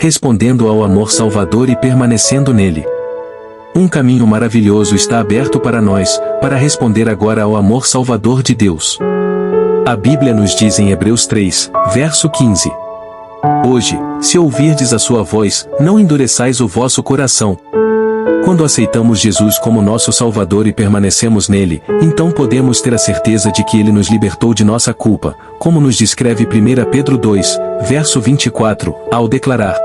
respondendo ao amor salvador e permanecendo nele. Um caminho maravilhoso está aberto para nós, para responder agora ao amor salvador de Deus. A Bíblia nos diz em Hebreus 3, verso 15. Hoje, se ouvirdes a sua voz, não endureçais o vosso coração. Quando aceitamos Jesus como nosso Salvador e permanecemos nele, então podemos ter a certeza de que ele nos libertou de nossa culpa, como nos descreve 1 Pedro 2, verso 24, ao declarar: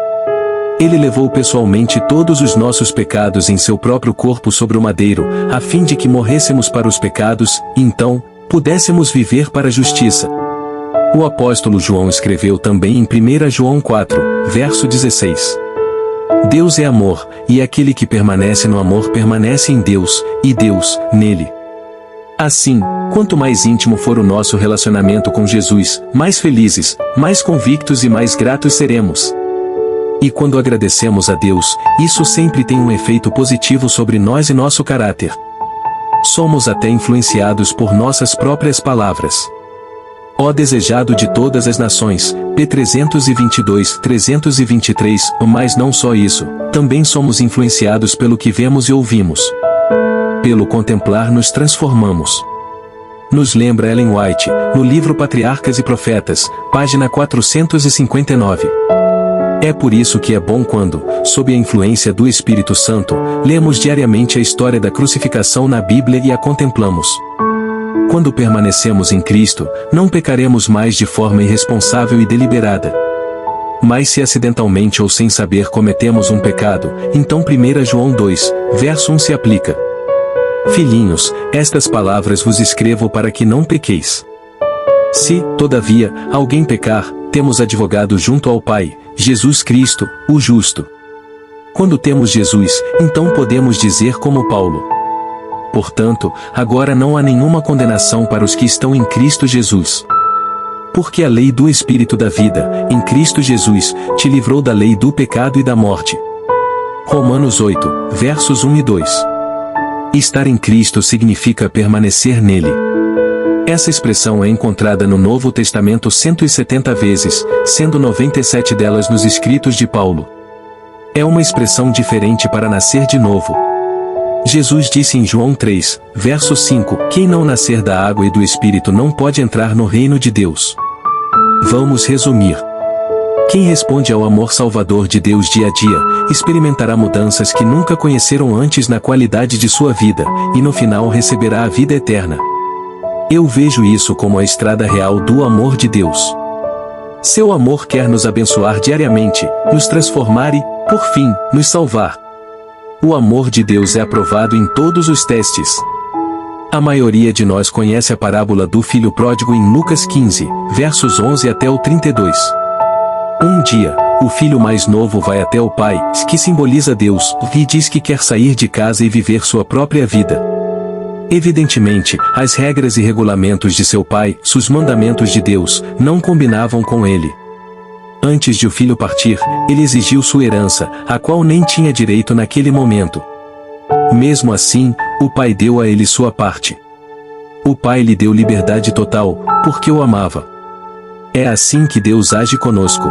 Ele levou pessoalmente todos os nossos pecados em seu próprio corpo sobre o madeiro, a fim de que morrêssemos para os pecados, e então, pudéssemos viver para a justiça. O apóstolo João escreveu também em 1 João 4, verso 16. Deus é amor, e aquele que permanece no amor permanece em Deus, e Deus, nele. Assim, quanto mais íntimo for o nosso relacionamento com Jesus, mais felizes, mais convictos e mais gratos seremos. E quando agradecemos a Deus, isso sempre tem um efeito positivo sobre nós e nosso caráter. Somos até influenciados por nossas próprias palavras. Ó desejado de todas as nações, P 322, 323, mas não só isso, também somos influenciados pelo que vemos e ouvimos. Pelo contemplar nos transformamos. Nos lembra Ellen White, no livro Patriarcas e Profetas, página 459. É por isso que é bom quando, sob a influência do Espírito Santo, lemos diariamente a história da crucificação na Bíblia e a contemplamos. Quando permanecemos em Cristo, não pecaremos mais de forma irresponsável e deliberada. Mas se acidentalmente ou sem saber cometemos um pecado, então 1 João 2, verso 1 se aplica. Filhinhos, estas palavras vos escrevo para que não pequeis. Se, todavia, alguém pecar, temos advogado junto ao Pai, Jesus Cristo, o justo. Quando temos Jesus, então podemos dizer como Paulo: Portanto, agora não há nenhuma condenação para os que estão em Cristo Jesus. Porque a lei do Espírito da vida, em Cristo Jesus, te livrou da lei do pecado e da morte. Romanos 8, versos 1 e 2. Estar em Cristo significa permanecer nele. Essa expressão é encontrada no Novo Testamento 170 vezes, sendo 97 delas nos escritos de Paulo. É uma expressão diferente para nascer de novo. Jesus disse em João 3, verso 5, quem não nascer da água e do Espírito não pode entrar no reino de Deus. Vamos resumir. Quem responde ao amor salvador de Deus dia a dia, experimentará mudanças que nunca conheceram antes na qualidade de sua vida, e no final receberá a vida eterna. Eu vejo isso como a estrada real do amor de Deus. Seu amor quer nos abençoar diariamente, nos transformar e, por fim, nos salvar. O amor de Deus é aprovado em todos os testes. A maioria de nós conhece a parábola do filho pródigo em Lucas 15, versos 11 até o 32. Um dia, o filho mais novo vai até o pai, que simboliza Deus, e diz que quer sair de casa e viver sua própria vida. Evidentemente, as regras e regulamentos de seu pai, os mandamentos de Deus, não combinavam com ele. Antes de o filho partir, ele exigiu sua herança, a qual nem tinha direito naquele momento. Mesmo assim, o pai deu a ele sua parte. O pai lhe deu liberdade total, porque o amava. É assim que Deus age conosco.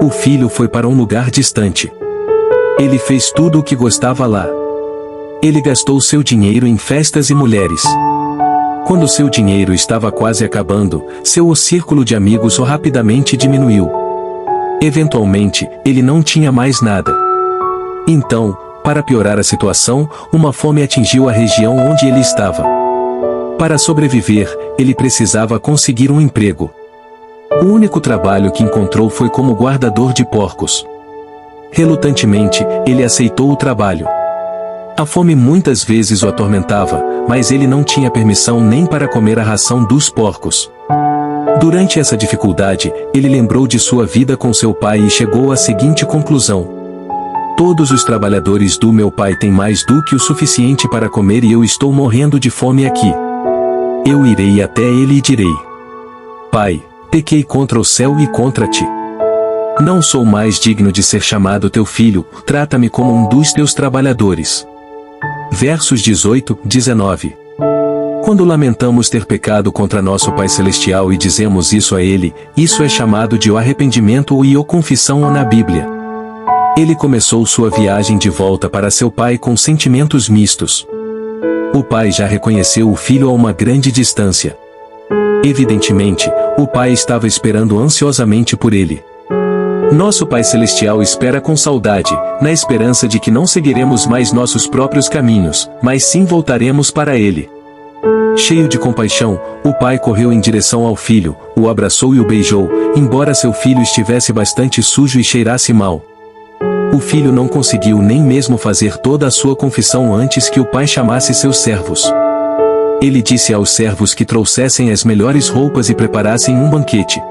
O filho foi para um lugar distante. Ele fez tudo o que gostava lá. Ele gastou seu dinheiro em festas e mulheres. Quando seu dinheiro estava quase acabando, seu círculo de amigos rapidamente diminuiu. Eventualmente, ele não tinha mais nada. Então, para piorar a situação, uma fome atingiu a região onde ele estava. Para sobreviver, ele precisava conseguir um emprego. O único trabalho que encontrou foi como guardador de porcos. Relutantemente, ele aceitou o trabalho. A fome muitas vezes o atormentava, mas ele não tinha permissão nem para comer a ração dos porcos. Durante essa dificuldade, ele lembrou de sua vida com seu pai e chegou à seguinte conclusão: todos os trabalhadores do meu pai têm mais do que o suficiente para comer e eu estou morrendo de fome aqui. Eu irei até ele e direi: Pai, pequei contra o céu e contra ti. Não sou mais digno de ser chamado teu filho, trata-me como um dos teus trabalhadores. Versos 18, 19. Quando lamentamos ter pecado contra nosso Pai Celestial e dizemos isso a Ele, isso é chamado de o arrependimento ou confissão na Bíblia. Ele começou sua viagem de volta para seu pai com sentimentos mistos. O pai já reconheceu o filho a uma grande distância. Evidentemente, o pai estava esperando ansiosamente por ele. Nosso Pai Celestial espera com saudade, na esperança de que não seguiremos mais nossos próprios caminhos, mas sim voltaremos para Ele. Cheio de compaixão, o pai correu em direção ao filho, o abraçou e o beijou, embora seu filho estivesse bastante sujo e cheirasse mal. O filho não conseguiu nem mesmo fazer toda a sua confissão antes que o pai chamasse seus servos. Ele disse aos servos que trouxessem as melhores roupas e preparassem um banquete.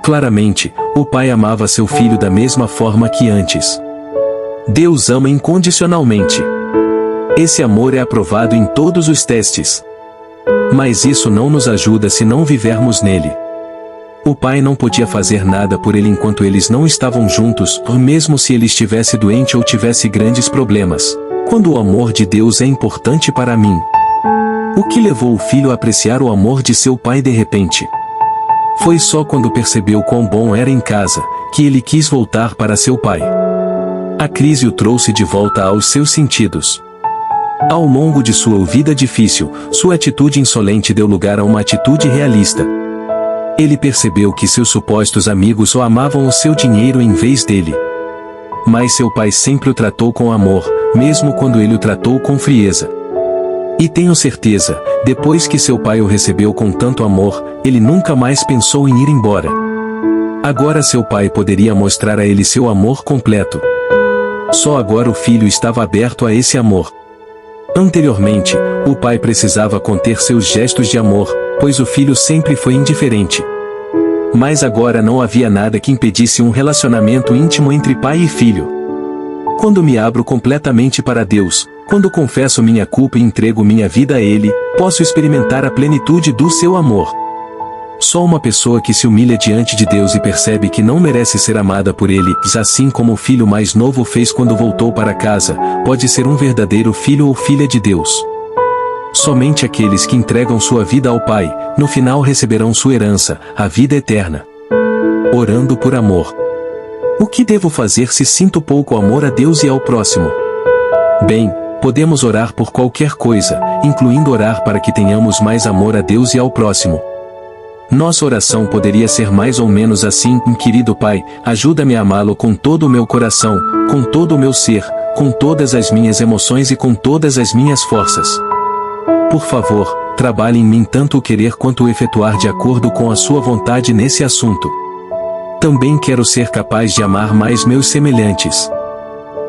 Claramente, o pai amava seu filho da mesma forma que antes. Deus ama incondicionalmente. Esse amor é aprovado em todos os testes. Mas isso não nos ajuda se não vivermos nele. O pai não podia fazer nada por ele enquanto eles não estavam juntos, ou mesmo se ele estivesse doente ou tivesse grandes problemas. Quando o amor de Deus é importante para mim. O que levou o filho a apreciar o amor de seu pai de repente? Foi só quando percebeu quão bom era em casa, que ele quis voltar para seu pai. A crise o trouxe de volta aos seus sentidos. Ao longo de sua vida difícil, sua atitude insolente deu lugar a uma atitude realista. Ele percebeu que seus supostos amigos o amavam o seu dinheiro em vez dele. Mas seu pai sempre o tratou com amor, mesmo quando ele o tratou com frieza. E tenho certeza, depois que seu pai o recebeu com tanto amor, ele nunca mais pensou em ir embora. Agora seu pai poderia mostrar a ele seu amor completo. Só agora o filho estava aberto a esse amor. Anteriormente, o pai precisava conter seus gestos de amor, pois o filho sempre foi indiferente. Mas agora não havia nada que impedisse um relacionamento íntimo entre pai e filho. Quando me abro completamente para Deus, quando confesso minha culpa e entrego minha vida a Ele, posso experimentar a plenitude do seu amor. Só uma pessoa que se humilha diante de Deus e percebe que não merece ser amada por Ele, assim como o filho mais novo fez quando voltou para casa, pode ser um verdadeiro filho ou filha de Deus. Somente aqueles que entregam sua vida ao Pai, no final receberão sua herança, a vida eterna. Orando por amor. O que devo fazer se sinto pouco amor a Deus e ao próximo? Bem, podemos orar por qualquer coisa, incluindo orar para que tenhamos mais amor a Deus e ao próximo. Nossa oração poderia ser mais ou menos assim: querido Pai, ajuda-me a amá-lo com todo o meu coração, com todo o meu ser, com todas as minhas emoções e com todas as minhas forças. Por favor, trabalhe em mim tanto o querer quanto o efetuar de acordo com a sua vontade nesse assunto. Também quero ser capaz de amar mais meus semelhantes.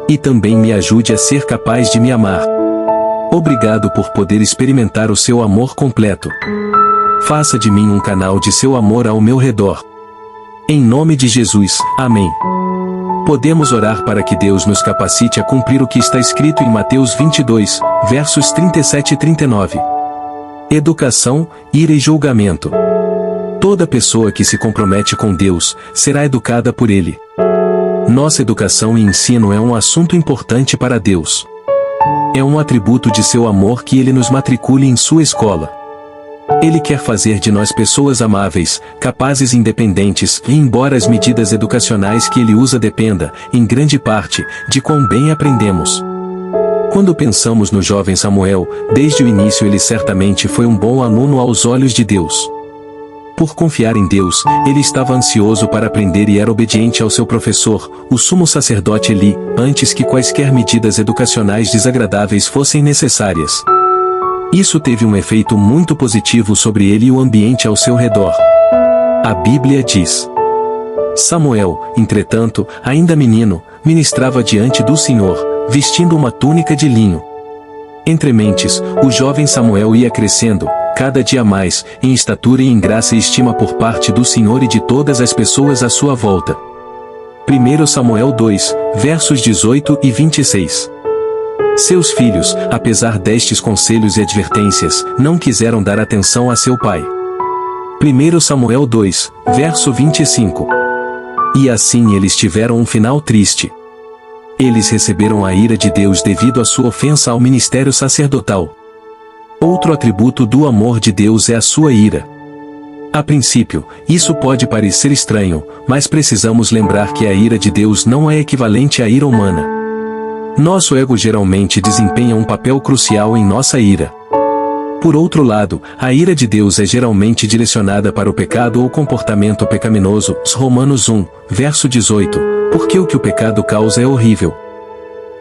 E também me ajude a ser capaz de me amar. Obrigado por poder experimentar o seu amor completo. Faça de mim um canal de seu amor ao meu redor. Em nome de Jesus, amém. Podemos orar para que Deus nos capacite a cumprir o que está escrito em Mateus 22, versos 37 e 39. Educação, ira e julgamento. Toda pessoa que se compromete com Deus, será educada por Ele. Nossa educação e ensino é um assunto importante para Deus. É um atributo de seu amor que Ele nos matricule em sua escola. Ele quer fazer de nós pessoas amáveis, capazes e independentes, e embora as medidas educacionais que Ele usa dependa, em grande parte, de quão bem aprendemos. Quando pensamos no jovem Samuel, desde o início ele certamente foi um bom aluno aos olhos de Deus. Por confiar em Deus, ele estava ansioso para aprender e era obediente ao seu professor, o sumo sacerdote Eli, antes que quaisquer medidas educacionais desagradáveis fossem necessárias. Isso teve um efeito muito positivo sobre ele e o ambiente ao seu redor. A Bíblia diz: Samuel, entretanto, ainda menino, ministrava diante do Senhor, vestindo uma túnica de linho. Entre mentes, o jovem Samuel ia crescendo, cada dia mais, em estatura e em graça e estima por parte do Senhor e de todas as pessoas à sua volta. 1 Samuel 2, versos 18 e 26. Seus filhos, apesar destes conselhos e advertências, não quiseram dar atenção a seu pai. 1 Samuel 2, verso 25. E assim eles tiveram um final triste. Eles receberam a ira de Deus devido à sua ofensa ao ministério sacerdotal. Outro atributo do amor de Deus é a sua ira. A princípio, isso pode parecer estranho, mas precisamos lembrar que a ira de Deus não é equivalente à ira humana. Nosso ego geralmente desempenha um papel crucial em nossa ira. Por outro lado, a ira de Deus é geralmente direcionada para o pecado ou comportamento pecaminoso, Romanos 1, verso 18, porque o que o pecado causa é horrível.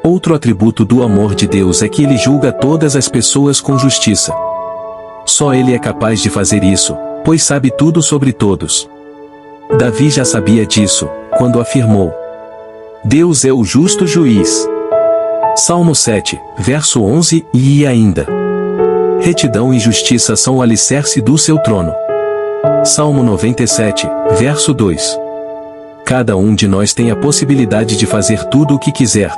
Outro atributo do amor de Deus é que ele julga todas as pessoas com justiça. Só ele é capaz de fazer isso, pois sabe tudo sobre todos. Davi já sabia disso, quando afirmou: Deus é o justo juiz. Salmo 7, verso 11, e ainda: retidão e justiça são o alicerce do seu trono. Salmo 97, verso 2. Cada um de nós tem a possibilidade de fazer tudo o que quiser.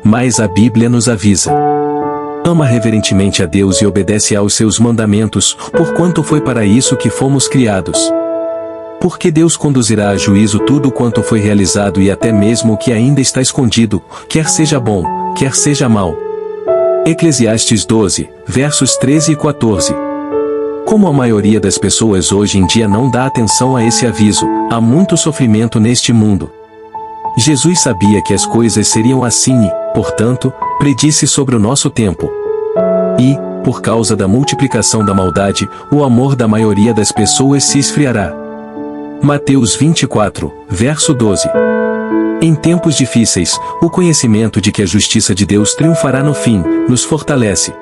Mas a Bíblia nos avisa: ama reverentemente a Deus e obedece aos seus mandamentos, porquanto foi para isso que fomos criados. Porque Deus conduzirá a juízo tudo quanto foi realizado e até mesmo o que ainda está escondido, quer seja bom, quer seja mal. Eclesiastes 12, versos 13 e 14. Como a maioria das pessoas hoje em dia não dá atenção a esse aviso, há muito sofrimento neste mundo. Jesus sabia que as coisas seriam assim e, portanto, predisse sobre o nosso tempo. E, por causa da multiplicação da maldade, o amor da maioria das pessoas se esfriará. Mateus 24, verso 12. Em tempos difíceis, o conhecimento de que a justiça de Deus triunfará no fim, nos fortalece.